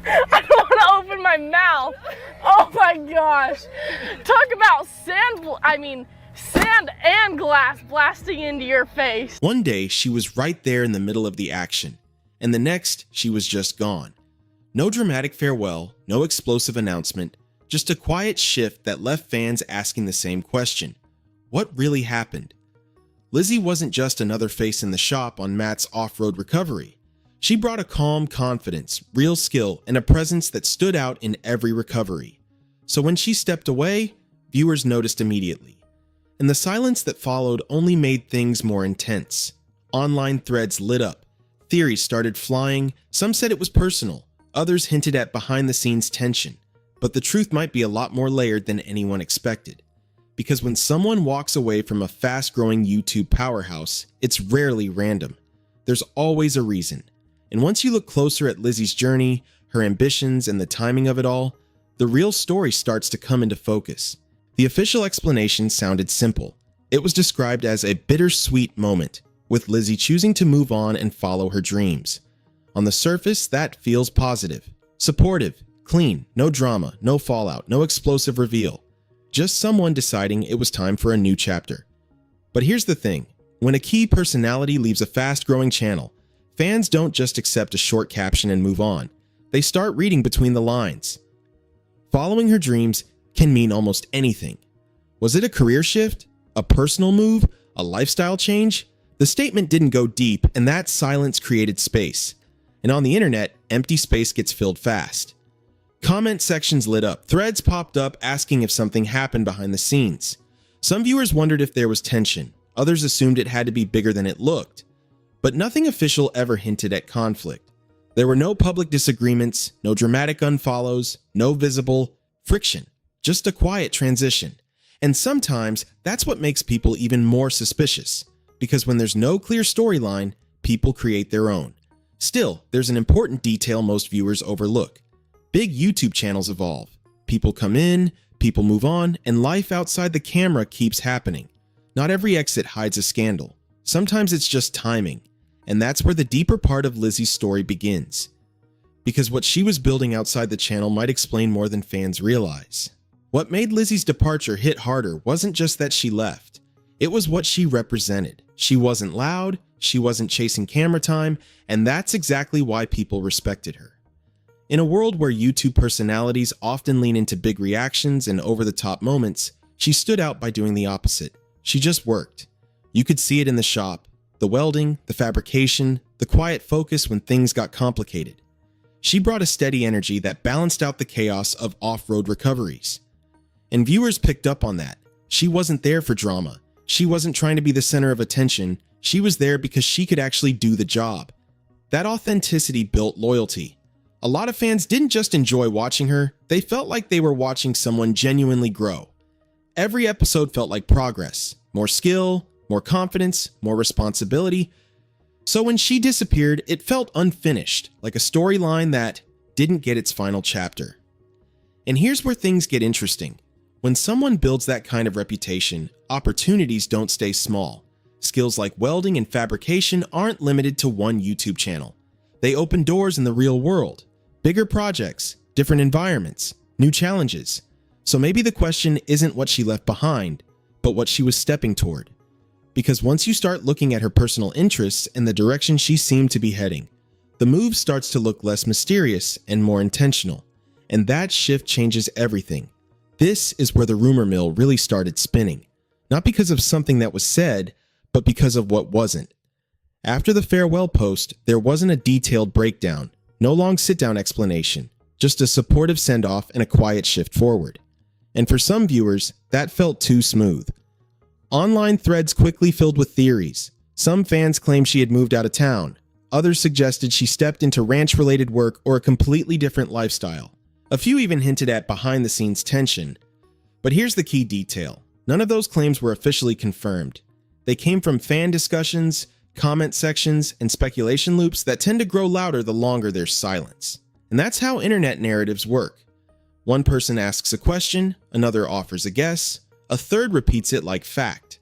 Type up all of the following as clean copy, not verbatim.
I don't want to open my mouth. Oh my gosh. Talk about sand and glass blasting into your face. One day, she was right there in the middle of the action, and the next, she was just gone. No dramatic farewell, no explosive announcement, just a quiet shift that left fans asking the same question. What really happened? Lizzy wasn't just another face in the shop on Matt's off-road recovery. She brought a calm confidence, real skill, and a presence that stood out in every recovery. So when she stepped away, viewers noticed immediately. And the silence that followed only made things more intense. Online threads lit up. Theories started flying. Some said it was personal. Others hinted at behind-the-scenes tension. But the truth might be a lot more layered than anyone expected. Because when someone walks away from a fast-growing YouTube powerhouse, it's rarely random. There's always a reason. And once you look closer at Lizzy's journey, her ambitions, and the timing of it all, the real story starts to come into focus. The official explanation sounded simple. It was described as a bittersweet moment, with Lizzy choosing to move on and follow her dreams. On the surface, that feels positive, supportive, clean, no drama, no fallout, no explosive reveal. Just someone deciding it was time for a new chapter. But here's the thing. When a key personality leaves a fast-growing channel, fans don't just accept a short caption and move on. They start reading between the lines. Following her dreams can mean almost anything. Was it a career shift? A personal move? A lifestyle change? The statement didn't go deep, and that silence created space. And on the internet, empty space gets filled fast. Comment sections lit up. Threads popped up asking if something happened behind the scenes. Some viewers wondered if there was tension. Others assumed it had to be bigger than it looked. But nothing official ever hinted at conflict. There were no public disagreements, no dramatic unfollows, no visible friction. Just a quiet transition. And sometimes that's what makes people even more suspicious, because when there's no clear storyline, people create their own. Still, there's an important detail most viewers overlook. Big YouTube channels evolve. People come in, people move on, and life outside the camera keeps happening. Not every exit hides a scandal. Sometimes it's just timing. And that's where the deeper part of Lizzy's story begins. Because what she was building outside the channel might explain more than fans realize. What made Lizzy's departure hit harder wasn't just that she left. It was what she represented. She wasn't loud, she wasn't chasing camera time, and that's exactly why people respected her. In a world where YouTube personalities often lean into big reactions and over-the-top moments, she stood out by doing the opposite. She just worked. You could see it in the shop. The welding, the fabrication, the quiet focus when things got complicated. She brought a steady energy that balanced out the chaos of off-road recoveries. And viewers picked up on that. She wasn't there for drama. She wasn't trying to be the center of attention. She was there because she could actually do the job. That authenticity built loyalty. A lot of fans didn't just enjoy watching her, they felt like they were watching someone genuinely grow. Every episode felt like progress. More skill, more confidence, more responsibility. So when she disappeared, it felt unfinished, like a storyline that didn't get its final chapter. And here's where things get interesting. When someone builds that kind of reputation, opportunities don't stay small. Skills like welding and fabrication aren't limited to one YouTube channel. They open doors in the real world. Bigger projects, different environments, new challenges. So maybe the question isn't what she left behind, but what she was stepping toward. Because once you start looking at her personal interests and the direction she seemed to be heading, the move starts to look less mysterious and more intentional. And that shift changes everything. This is where the rumor mill really started spinning. Not because of something that was said, but because of what wasn't. After the farewell post, there wasn't a detailed breakdown, no long sit-down explanation, just a supportive send-off and a quiet shift forward. And for some viewers, that felt too smooth. Online threads quickly filled with theories. Some fans claimed she had moved out of town. Others suggested she stepped into ranch-related work or a completely different lifestyle. A few even hinted at behind-the-scenes tension. But here's the key detail. None of those claims were officially confirmed. They came from fan discussions, comment sections, and speculation loops that tend to grow louder the longer there's silence. And that's how internet narratives work. One person asks a question, another offers a guess, a third repeats it like fact.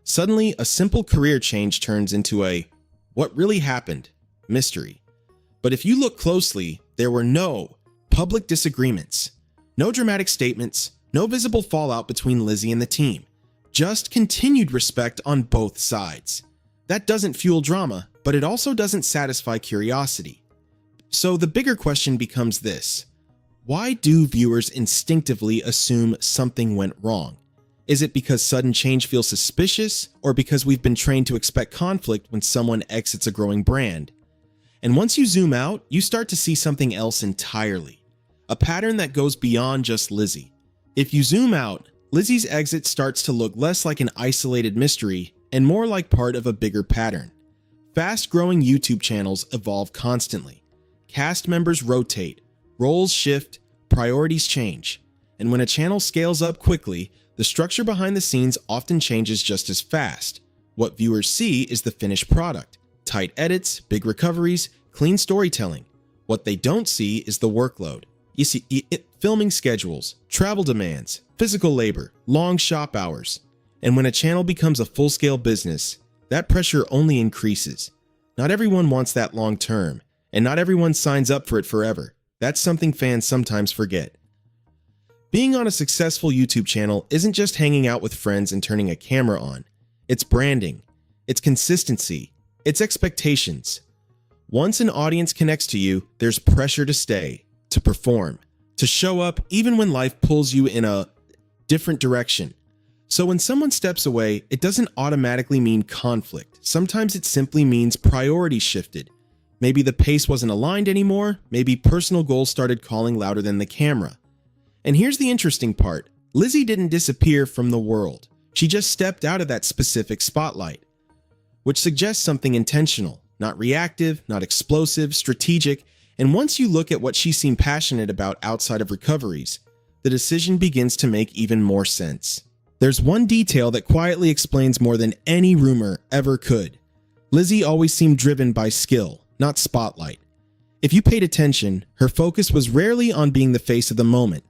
Suddenly, a simple career change turns into a "what really happened?" mystery. But if you look closely, there were no public disagreements, no dramatic statements, no visible fallout between Lizzy and the team, just continued respect on both sides. That doesn't fuel drama, but it also doesn't satisfy curiosity. So the bigger question becomes this: why do viewers instinctively assume something went wrong? Is it because sudden change feels suspicious, or because we've been trained to expect conflict when someone exits a growing brand? And once you zoom out, you start to see something else entirely, a pattern that goes beyond just Lizzy. If you zoom out, Lizzy's exit starts to look less like an isolated mystery and more like part of a bigger pattern. Fast-growing YouTube channels evolve constantly. Cast members rotate, roles shift, priorities change. And when a channel scales up quickly, the structure behind the scenes often changes just as fast. What viewers see is the finished product: tight edits, big recoveries, clean storytelling. What they don't see is the workload. You see filming schedules, travel demands, physical labor, long shop hours. And when a channel becomes a full-scale business, that pressure only increases. Not everyone wants that long term, and not everyone signs up for it forever. That's something fans sometimes forget. Being on a successful YouTube channel isn't just hanging out with friends and turning a camera on. It's branding, it's consistency, it's expectations. Once an audience connects to you, there's pressure to stay, to perform, to show up even when life pulls you in a different direction. So when someone steps away, it doesn't automatically mean conflict. Sometimes it simply means priorities shifted. Maybe the pace wasn't aligned anymore, maybe personal goals started calling louder than the camera. And here's the interesting part: Lizzy didn't disappear from the world. She just stepped out of that specific spotlight, which suggests something intentional, not reactive, not explosive, strategic. And once you look at what she seemed passionate about outside of recoveries, the decision begins to make even more sense. There's one detail that quietly explains more than any rumor ever could. Lizzy always seemed driven by skill, not spotlight. If you paid attention, her focus was rarely on being the face of the moment.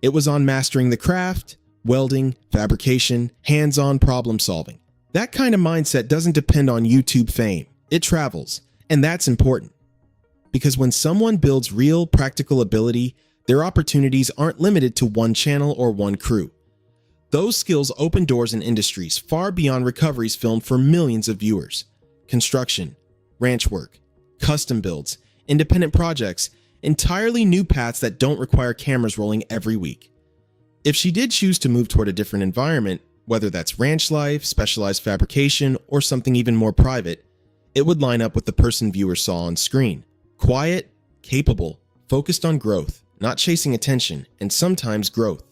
It was on mastering the craft, welding, fabrication, hands-on problem solving. That kind of mindset doesn't depend on YouTube fame. It travels, and that's important. Because when someone builds real, practical ability, their opportunities aren't limited to one channel or one crew. Those skills open doors in industries far beyond recoveries filmed for millions of viewers. Construction, ranch work, custom builds, independent projects, entirely new paths that don't require cameras rolling every week. If she did choose to move toward a different environment, whether that's ranch life, specialized fabrication, or something even more private, it would line up with the person viewers saw on screen. Quiet, capable, focused on growth, not chasing attention, and sometimes growth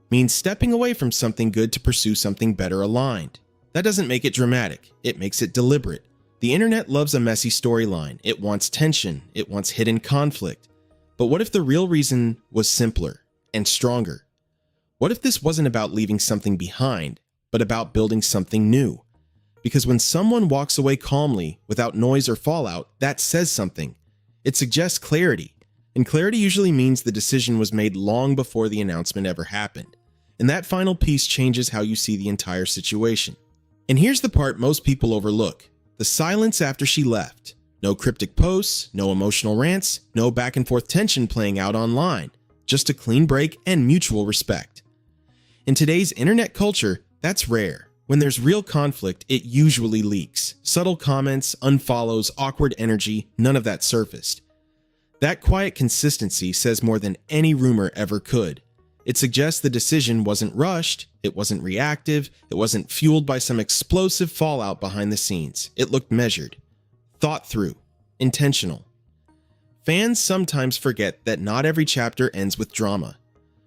means stepping away from something good to pursue something better aligned. That doesn't make it dramatic, it makes it deliberate. The internet loves a messy storyline. It wants tension, it wants hidden conflict. But what if the real reason was simpler and stronger? What if this wasn't about leaving something behind, but about building something new? Because when someone walks away calmly, without noise or fallout, that says something. It suggests clarity, and clarity usually means the decision was made long before the announcement ever happened. And that final piece changes how you see the entire situation. And here's the part most people overlook: the silence after she left. No cryptic posts, no emotional rants, no back and forth tension playing out online. Just a clean break and mutual respect. In today's internet culture, that's rare. When there's real conflict, it usually leaks. Subtle comments, unfollows, awkward energy, none of that surfaced. That quiet consistency says more than any rumor ever could. It suggests the decision wasn't rushed, it wasn't reactive, it wasn't fueled by some explosive fallout behind the scenes. It looked measured, thought through, intentional. Fans sometimes forget that not every chapter ends with drama.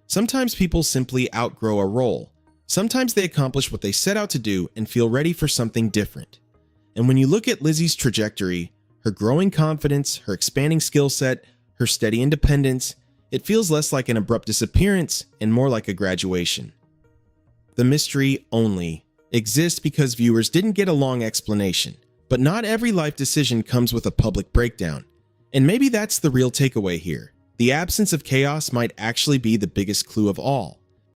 Sometimes people simply outgrow a role. Sometimes they accomplish what they set out to do and feel ready for something different. And when you look at Lizzy's trajectory, her growing confidence, her expanding skill set, her steady independence, it feels less like an abrupt disappearance and more like a graduation. The mystery only exists because viewers didn't get a long explanation. But not every life decision comes with a public breakdown. And maybe that's the real takeaway here. The absence of chaos might actually be the biggest clue of all.